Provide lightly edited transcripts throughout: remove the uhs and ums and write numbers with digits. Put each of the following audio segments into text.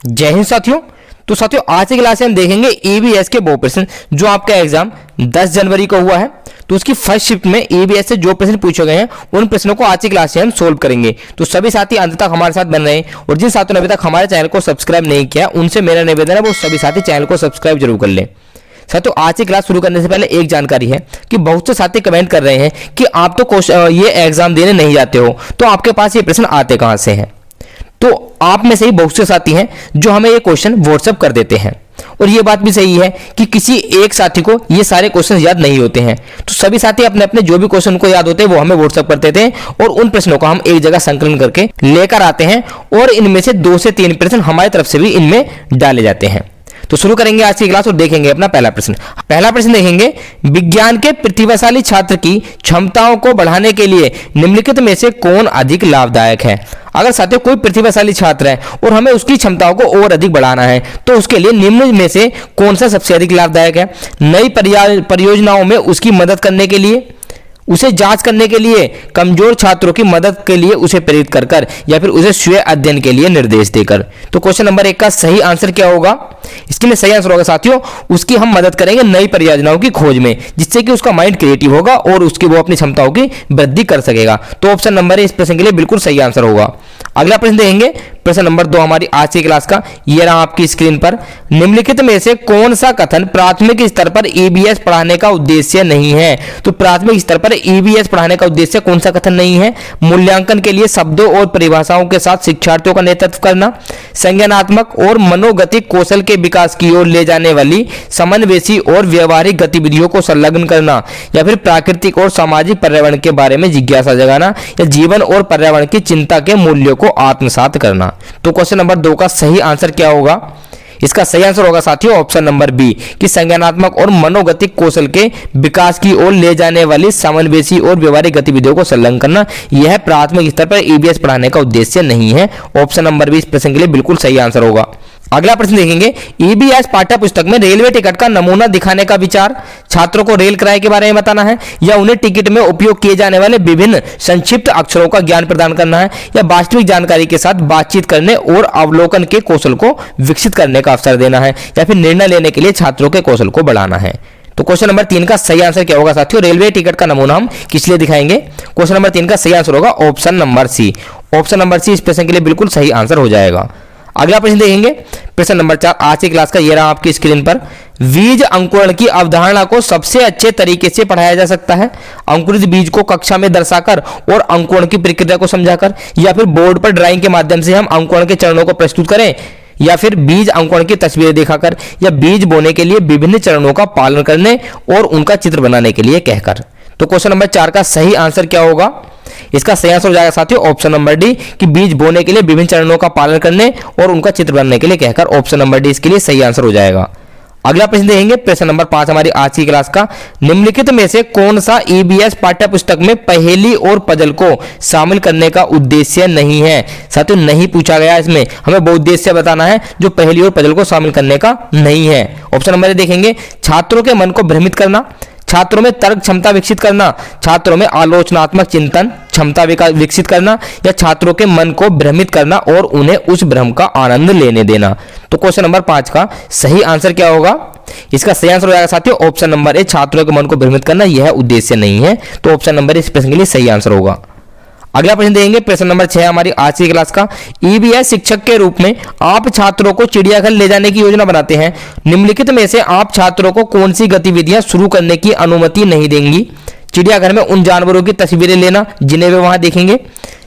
जय हिंद साथियों। तो साथियों आज की क्लास में हम देखेंगे ईवीएस के वो प्रश्न जो आपका एग्जाम 10 जनवरी को हुआ है। तो उसकी फर्स्ट शिफ्ट में ईवीएस से जो प्रश्न पूछे गए हैं उन प्रश्नों को आज की क्लास में हम सोल्व करेंगे। तो सभी साथी अंत तक हमारे साथ बन रहे हैं और जिन साथियों ने अभी तक हमारे चैनल को सब्सक्राइब नहीं किया उनसे मेरा निवेदन है वो सभी साथी चैनल को सब्सक्राइब जरूर कर लें। साथियों आज की क्लास शुरू करने से पहले एक जानकारी है कि बहुत से साथी कमेंट कर रहे हैं कि आप तो ये एग्जाम देने नहीं जाते हो, तो आपके पास ये प्रश्न आते कहां से हैं। तो आप में से ही बहुत से साथी हैं जो हमें ये क्वेश्चन व्हाट्सएप कर देते हैं और ये बात भी सही है कि किसी एक साथी को ये सारे क्वेश्चन याद नहीं होते हैं। तो सभी साथी अपने अपने जो भी क्वेश्चन को याद होते हैं वो हमें व्हाट्सएप करते थे और उन प्रश्नों को हम एक जगह संकलन करके लेकर आते हैं और इनमें से 2 से 3 प्रश्न हमारी तरफ से भी इनमें डाले जाते हैं। तो शुरू करेंगे आज की क्लास और देखेंगे अपना पहला प्रश्न देखेंगे, विज्ञान के प्रतिभाशाली छात्र की क्षमताओं को बढ़ाने के लिए निम्नलिखित में से कौन अधिक लाभदायक है। अगर साथियों कोई प्रतिभाशाली छात्र है और हमें उसकी क्षमताओं को और अधिक बढ़ाना है तो उसके लिए निम्न में से कौन सा सबसे अधिक लाभदायक है। नई परियोजनाओं में उसकी मदद करने के लिए, उसे जांच करने के लिए, कमजोर छात्रों की मदद के लिए उसे प्रेरित कर या फिर उसे स्वयं अध्ययन के लिए निर्देश देकर। तो क्वेश्चन नंबर 1 का सही आंसर क्या होगा। इसके लिए सही आंसर होगा साथियों उसकी हम मदद करेंगे नई परियोजनाओं की खोज में, जिससे कि उसका माइंड क्रिएटिव होगा और उसकी वो अपनी क्षमताओं की वृद्धि कर सकेगा। तो ऑप्शन नंबर इस प्रश्न के लिए बिल्कुल सही आंसर होगा। अगला प्रश्न देखेंगे, प्रश्न नंबर 2 हमारी आज की क्लास का, ये रहा आपकी स्क्रीन पर। निम्नलिखित में से कौन सा कथन प्राथमिक स्तर पर ईवीएस पढ़ाने का उद्देश्य नहीं है। तो प्राथमिक स्तर पर ईवीएस पढ़ाने का उद्देश्य कौन सा कथन नहीं है। मूल्यांकन के लिए शब्दों और परिभाषाओं के साथ शिक्षार्थियों का नेतृत्व करना, संज्ञानात्मक और मनोगतिक कौशल के विकास की ओर ले जाने वाली समन्वयी और व्यवहारिक गतिविधियों को संलग्न करना, या फिर प्राकृतिक और सामाजिक पर्यावरण के बारे में जिज्ञासा जगाना, या जीवन और पर्यावरण की चिंता के मूल्यों को आत्मसात करना। तो क्वेश्चन नंबर 2 का सही आंसर क्या होगा। इसका सही आंसर होगा साथियों ऑप्शन नंबर बी कि संज्ञानात्मक और मनोगतिक कौशल के विकास की ओर ले जाने वाली समन्वयी और व्यवहारिक गतिविधियों को संलग्न करना, यह प्राथमिक स्तर पर ईवीएस पढ़ाने का उद्देश्य नहीं है। ऑप्शन नंबर बी इस प्रश्न के लिए बिल्कुल सही आंसर होगा। अगला प्रश्न देखेंगे, ईवीएस पाठ्य पुस्तक में रेलवे टिकट का नमूना दिखाने का विचार। छात्रों को रेल किराए के बारे में बताना है, या उन्हें टिकट में उपयोग किए जाने वाले विभिन्न संक्षिप्त अक्षरों का ज्ञान प्रदान करना है, या वास्तविक जानकारी के साथ बातचीत करने और अवलोकन के कौशल को विकसित करने का अवसर देना है, या फिर निर्णय लेने के लिए छात्रों के कौशल को बढ़ाना है। तो क्वेश्चन नंबर 3 का सही आंसर क्या होगा साथियों। रेलवे टिकट का नमूना हम किस लिए दिखाएंगे। क्वेश्चन नंबर 3 का सही आंसर होगा option number C. Option number C इस प्रश्न के लिए बिल्कुल सही आंसर हो जाएगा। अगला प्रश्न देखेंगे, प्रश्न नंबर 4 आज की क्लास का, ये रहा आपकी स्क्रीन पर। बीज अंकुरण की अवधारणा को सबसे अच्छे तरीके से पढ़ाया जा सकता है अंकुरित बीज को कक्षा में दर्शाकर और अंकुरण की प्रक्रिया को समझाकर, या फिर बोर्ड पर ड्राइंग के माध्यम से हम अंकुरण के चरणों को प्रस्तुत करें, या फिर बीज अंकुरण की तस्वीरें दिखाकर, या बीज बोने के लिए विभिन्न चरणों का पालन करने और उनका चित्र बनाने के लिए कहकर। तो क्वेश्चन नंबर 4 का सही आंसर क्या होगा। इसका सही आंसर हो जाएगा साथियों ऑप्शन नंबर डी कि बीज बोने के लिए विभिन्न चरणों का पालन करने और उनका चित्र बनाने के लिए कहकर। ऑप्शन नंबर डी इसके लिए सही आंसर हो जाएगा। अगला प्रश्न देखेंगे, प्रश्न नंबर 5 हमारी आज की क्लास का, निम्नलिखित में से कौन सा ईवीएस पाठ्य पुस्तक में पहेली और पजल को शामिल करने का उद्देश्य नहीं है। साथियों नहीं पूछा गया, इसमें हमें वो उद्देश्य बताना है जो पहेली और पजल को शामिल करने का नहीं है। ऑप्शन नंबर देखेंगे, छात्रों के मन को भ्रमित करना, छात्रों में तर्क क्षमता विकसित करना, छात्रों में आलोचनात्मक चिंतन क्षमता विकसित करना, या छात्रों के मन को भ्रमित करना और उन्हें उस भ्रम का आनंद लेने देना। तो क्वेश्चन नंबर 5 का सही आंसर क्या होगा। इसका सही आंसर हो जाएगा साथियों ऑप्शन नंबर ए, छात्रों के मन को भ्रमित करना यह उद्देश्य नहीं है। तो ऑप्शन नंबर इस प्रश्न के लिए सही आंसर होगा। अगला प्रश्न देंगे, प्रश्न नंबर 6 हमारी आज की क्लास का, ईवीएस शिक्षक के रूप में आप छात्रों को चिड़ियाघर ले जाने की योजना बनाते हैं। निम्नलिखित में से आप छात्रों को कौन सी गतिविधियां शुरू करने की अनुमति नहीं देंगी। चिड़ियाघर में उन जानवरों की तस्वीरें लेना जिन्हें वे वहां देखेंगे,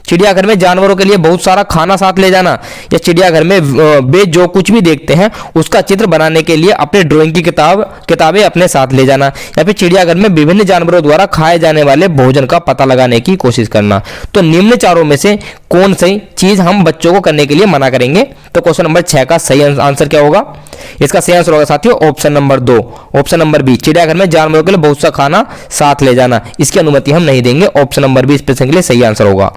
चिड़ियाघर में जानवरों के लिए बहुत सारा खाना साथ ले जाना, या चिड़ियाघर में वे जो कुछ भी देखते हैं उसका चित्र बनाने के लिए अपने ड्राइंग की किताबें अपने साथ ले जाना, या फिर चिड़ियाघर में विभिन्न जानवरों द्वारा खाए जाने वाले भोजन का पता लगाने की कोशिश करना। तो निम्न चारों में से कौन सी चीज हम बच्चों को करने के लिए मना करेंगे। तो क्वेश्चन नंबर 6 का सही आंसर क्या होगा। इसका सही आंसर होगा साथियों option number 2, option number B, चिड़ियाघर में जानवरों के लिए बहुत सा खाना साथ ले जाना, इसकी अनुमति हम नहीं देंगे। ऑप्शन नंबर बी इस प्रश्न के लिए सही आंसर होगा।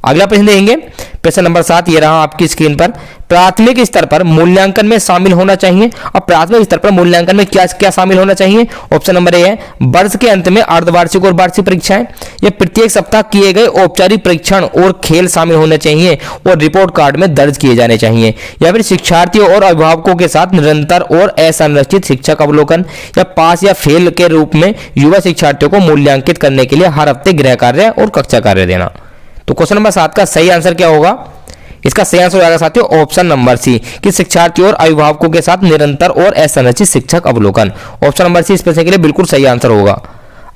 अगला प्रश्न देखेंगे प्रश्न नंबर 7, ये रहा आपकी स्क्रीन पर। प्राथमिक स्तर पर मूल्यांकन में शामिल होना चाहिए। और प्राथमिक स्तर पर मूल्यांकन में क्या क्या शामिल होना चाहिए? ऑप्शन नंबर ए है वर्ष के अंत में अर्धवार्षिक और वार्षिक परीक्षाएं, या प्रत्येक सप्ताह किए गए औपचारिक परीक्षण और खेल शामिल होने चाहिए और रिपोर्ट कार्ड में दर्ज किए जाने चाहिए, या फिर शिक्षार्थियों और अभिभावकों के साथ निरंतर और असंरचित शिक्षक अवलोकन, या पास या फेल के रूप में युवा शिक्षार्थियों को मूल्यांकित करने के लिए हर हफ्ते गृह कार्य और कक्षा कार्य देना। तो क्वेश्चन नंबर 7 का सही आंसर क्या होगा? इसका सही आंसर हो जाएगा साथियों ऑप्शन नंबर सी, कि शिक्षार्थियों और अभिभावकों के साथ निरंतर और असंरचित शिक्षक अवलोकन। ऑप्शन नंबर सी इस प्रश्न के लिए बिल्कुल सही आंसर होगा।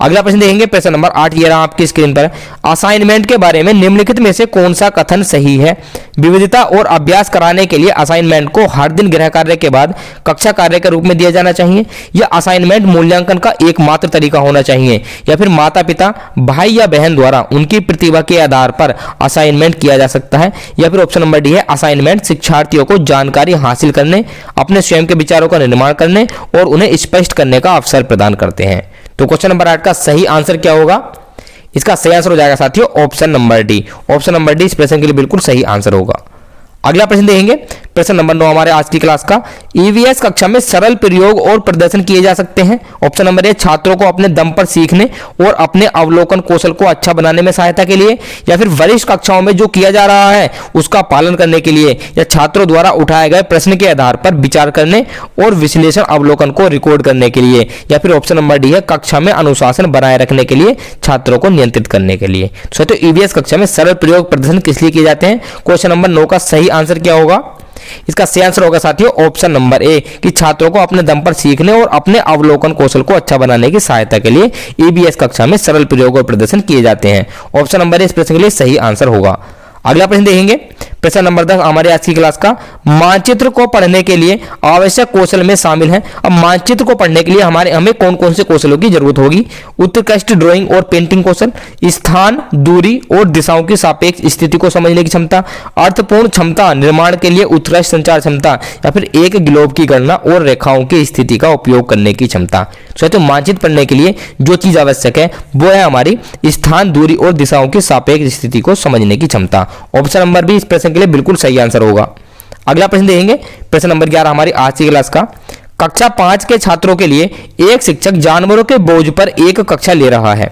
अगला प्रश्न देखेंगे प्रश्न नंबर 8, ये रहा आपकी स्क्रीन पर। असाइनमेंट के बारे में निम्नलिखित में से कौन सा कथन सही है? विविधता और अभ्यास कराने के लिए असाइनमेंट को हर दिन गृह कार्य के बाद कक्षा कार्य के रूप में दिया जाना चाहिए, या असाइनमेंट मूल्यांकन का एकमात्र तरीका होना चाहिए, या फिर माता पिता, भाई या बहन द्वारा उनकी प्रतिभा के आधार पर असाइनमेंट किया जा सकता है, या फिर ऑप्शन नंबर डी है असाइनमेंट शिक्षार्थियों को जानकारी हासिल करने, अपने स्वयं के विचारों का निर्माण करने और उन्हें स्पष्ट करने का अवसर प्रदान करते हैं। तो क्वेश्चन नंबर 8 का सही आंसर क्या होगा? इसका सही आंसर हो जाएगा साथियों option number D. Option number D इस प्रश्न के लिए बिल्कुल सही आंसर होगा। अगला प्रश्न देखेंगे प्रश्न नंबर 9 हमारे आज की क्लास का। ईवीएस कक्षा में सरल प्रयोग और प्रदर्शन किए जा सकते हैं। ऑप्शन नंबर ए छात्रों को अपने दम पर सीखने और अपने अवलोकन कौशल को अच्छा बनाने में सहायता के लिए, या फिर वरिष्ठ कक्षाओं में जो किया जा रहा है उसका पालन करने के लिए, या छात्रों द्वारा उठाए गए प्रश्न के आधार पर विचार करने और विश्लेषण अवलोकन को रिकॉर्ड करने के लिए, या फिर ऑप्शन नंबर डी है कक्षा में अनुशासन बनाए रखने के लिए, छात्रों को नियंत्रित करने के लिए। तो ईवीएस कक्षा में सरल प्रयोग प्रदर्शन किस लिए किए जाते हैं? क्वेश्चन नंबर 9 का सही आंसर क्या होगा? इसका सही आंसर होगा साथियों ऑप्शन नंबर ए, कि छात्रों को अपने दम पर सीखने और अपने अवलोकन कौशल को अच्छा बनाने की सहायता के लिए ईबीएस कक्षा में सरल प्रयोग और प्रदर्शन किए जाते हैं। ऑप्शन नंबर ए इस प्रश्न के लिए सही आंसर होगा। अगला प्रश्न देखेंगे प्रश्न नंबर 10 हमारे आज की क्लास का। मानचित्र को पढ़ने के लिए आवश्यक कौशल में शामिल है। अब मानचित्र को पढ़ने के लिए हमें कौन कौन से कौशलों की जरूरत होगी? उत्कृष्ट ड्राइंग और पेंटिंग कौशल, स्थान, दूरी और दिशाओं की सापेक्ष स्थिति को समझने की क्षमता, अर्थपूर्ण क्षमता निर्माण के लिए उत्कृष्ट संचार क्षमता, या फिर एक ग्लोब की गणना और रेखाओं की स्थिति का उपयोग करने की क्षमता। तो मानचित्र पढ़ने के लिए जो चीज आवश्यक है वो है हमारी स्थान, दूरी और दिशाओं की सापेक्ष स्थिति को समझने की क्षमता। ऑप्शन नंबर बी इस प्रश्न के लिए बिल्कुल सही आंसर होगा। अगला प्रश्न देखेंगे प्रश्न नंबर 11 हमारी आज की क्लास का। कक्षा 5 के छात्रों के लिए एक शिक्षक जानवरों के बोझ पर एक कक्षा ले रहा है।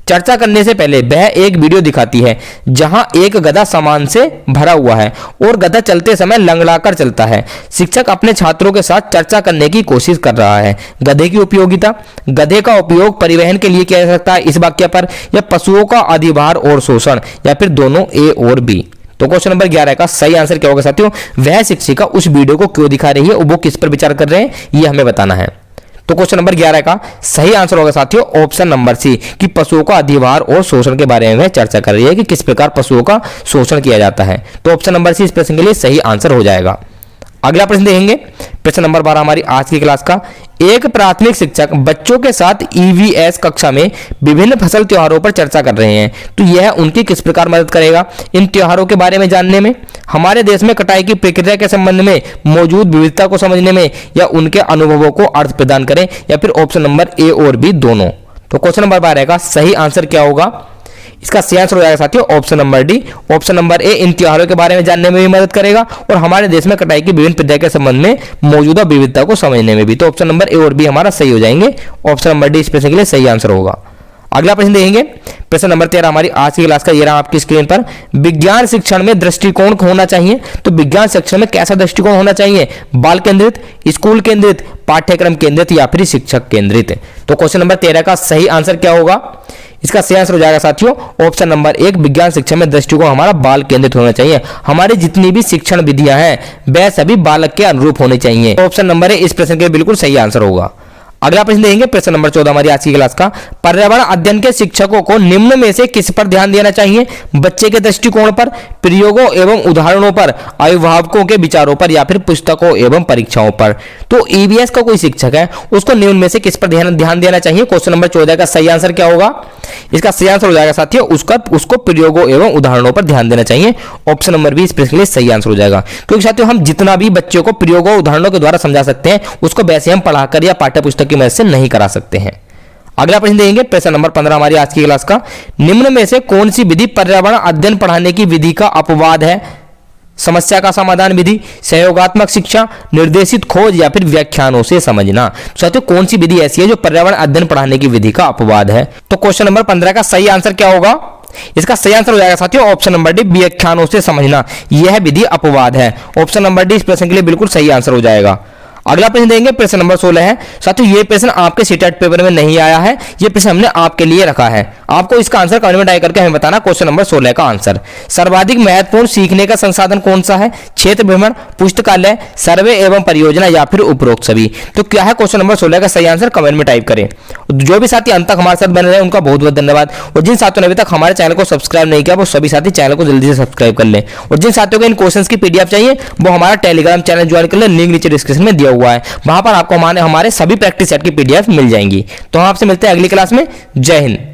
चर्चा करने से पहले वह एक वीडियो दिखाती है जहां एक गधा सामान से भरा हुआ है और गधा चलते समय लंगड़ाकर चलता है। शिक्षक अपने छात्रों के साथ चर्चा करने की कोशिश कर रहा है। गधे की उपयोगिता, गधे का उपयोग परिवहन के लिए किया जा सकता है इस वाक्य पर, या पशुओं का अधिभार और शोषण, या फिर दोनों ए और बी। तो क्वेश्चन नंबर 11 का सही आंसर क्या होगा साथियों? वह शिक्षिका उस वीडियो को क्यों दिखा रही है, वो किस पर विचार कर रहे हैं, ये हमें बताना है। तो क्वेश्चन नंबर 11 का सही आंसर होगा साथियों ऑप्शन नंबर सी, कि पशुओं का अधिभार और शोषण के बारे में वह चर्चा कर रही है कि किस प्रकार पशुओं का शोषण किया जाता है। तो ऑप्शन नंबर सी इस प्रश्न के लिए सही आंसर हो जाएगा। अगला प्रश्न देखेंगे प्रश्न नंबर 12 हमारी आज की क्लास का। एक प्राथमिक शिक्षक बच्चों के साथ ईवीएस कक्षा में विभिन्न फसल त्योहारों पर चर्चा कर रहे हैं, तो यह उनकी किस प्रकार मदद करेगा इन त्योहारों के बारे में जानने में, हमारे देश में कटाई की प्रक्रिया के संबंध में मौजूद विविधता को समझने में, या उनके अनुभवों को अर्थ प्रदान करें, या फिर ऑप्शन नंबर ए और बी दोनों। तो क्वेश्चन नंबर 12 का सही आंसर क्या होगा? इसका सही आंसर हो जाएगा साथियों option number D. Option number A इन त्योहारों के बारे में जानने में भी मदद करेगा और हमारे देश में कटाई की विभिन्न प्रक्रिया के संबंध में मौजूदा विविधता को समझने में भी। तो ऑप्शन नंबर ए और बी हमारा सही हो जाएंगे। ऑप्शन नंबर डी इस प्रश्न के लिए सही आंसर होगा। अगला प्रश्न देखेंगे प्रश्न नंबर 13 हमारी आज की क्लास का। ये रहा आपकी स्क्रीन पर। विज्ञान शिक्षण में दृष्टिकोण होना चाहिए, तो विज्ञान शिक्षण में कैसा दृष्टिकोण होना चाहिए? बाल केंद्रित, स्कूल केंद्रित, पाठ्यक्रम केंद्रित, या फिर शिक्षक केंद्रित। तो क्वेश्चन नंबर 13 का सही आंसर क्या होगा? इसका सही आंसर हो जाएगा साथियों ऑप्शन नंबर 1, विज्ञान शिक्षा में दृष्टिकोण हमारा बाल केंद्रित होना चाहिए। हमारी जितनी भी शिक्षण विधियां हैं वह सभी बालक के अनुरूप होनी चाहिए। ऑप्शन नंबर ए इस प्रश्न के बिल्कुल सही आंसर होगा। अगला प्रश्न देखेंगे प्रश्न नंबर 14 हमारी आज की क्लास का। पर्यावरण अध्ययन के शिक्षकों को निम्न में से किस पर ध्यान देना चाहिए? बच्चे के दृष्टिकोण पर, प्रयोगों एवं उदाहरणों पर, अभिभावकों के विचारों पर, या फिर पुस्तकों एवं परीक्षाओं पर। तो ईवीएस का कोई शिक्षक है उसको निम्न में से किस पर ध्यान देना चाहिए? क्वेश्चन नंबर 14 का सही आंसर क्या होगा? इसका सही आंसर हो जाएगा साथियों उसको प्रयोगों एवं उदाहरणों पर ध्यान देना चाहिए। ऑप्शन नंबर बी इस प्रश्न के लिए सही आंसर हो जाएगा, क्योंकि साथियों हम जितना भी बच्चों को प्रयोगों उदाहरणों के द्वारा समझा सकते हैं उसको वैसे हम पढ़ाकर या पाठ्य पुस्तक की मदद से नहीं करा सकते हैं। अगला प्रश्न देखेंगे प्रश्न नंबर 15 हमारी आज की क्लास का। निम्न में से कौन सी विधि पर्यावरण अध्ययन पढ़ाने की विधि का अपवाद है? समस्या का समाधान विधि, सहयोगात्मक शिक्षा, निर्देशित खोज या फिर व्याख्यानों से समझना। साथियों कौन सी विधि ऐसी है जो पर्यावरण अध्ययन पढ़ाने की विधि का अपवाद है? तो क्वेश्चन नंबर 15 का सही आंसर क्या होगा? इसका सही आंसर हो जाएगा साथियों ऑप्शन नंबर डी, व्याख्यानों से समझना। यह विधि अपवाद है। ऑप्शन नंबर डी इस प्रश्न के लिए बिल्कुल सही आंसर हो जाएगा। अगला प्रश्न देंगे प्रश्न नंबर 16 है। साथियों ये प्रश्न आपके सीटेट पेपर में नहीं आया है, ये प्रश्न हमने आपके लिए रखा है। आपको इसका आंसर कमेंट में टाइप करके हमें बताना क्वेश्चन नंबर 16 का आंसर। सर्वाधिक महत्वपूर्ण सीखने का संसाधन कौन सा है? क्षेत्र भ्रमण, पुस्तकालय, सर्वे एवं परियोजना या फिर उपरोक्त सभी। तो क्या है क्वेश्चन नंबर 16 का सही आंसर? कमेंट में टाइप करें। जो भी साथी अंत तक हमारे साथ बने रहे उनका बहुत बहुत धन्यवाद। और जिन साथियों ने अभी तक हमारे चैनल को सब्सक्राइब नहीं किया वो सभी साथी चैनल को जल्दी से सब्सक्राइब कर लें। और जिन साथियों को इन क्वेश्चंस की पीडीएफ चाहिए वो हमारा टेलीग्राम चैनल ज्वाइन कर ले, लिंक नीचे डिस्क्रिप्शन में दिया हुआ है। वहां पर आपको हमारे सभी प्रैक्टिस सेट की पीडीएफ मिल जाएंगी। तो हम आपसे मिलते हैं अगली क्लास में। जय हिंद।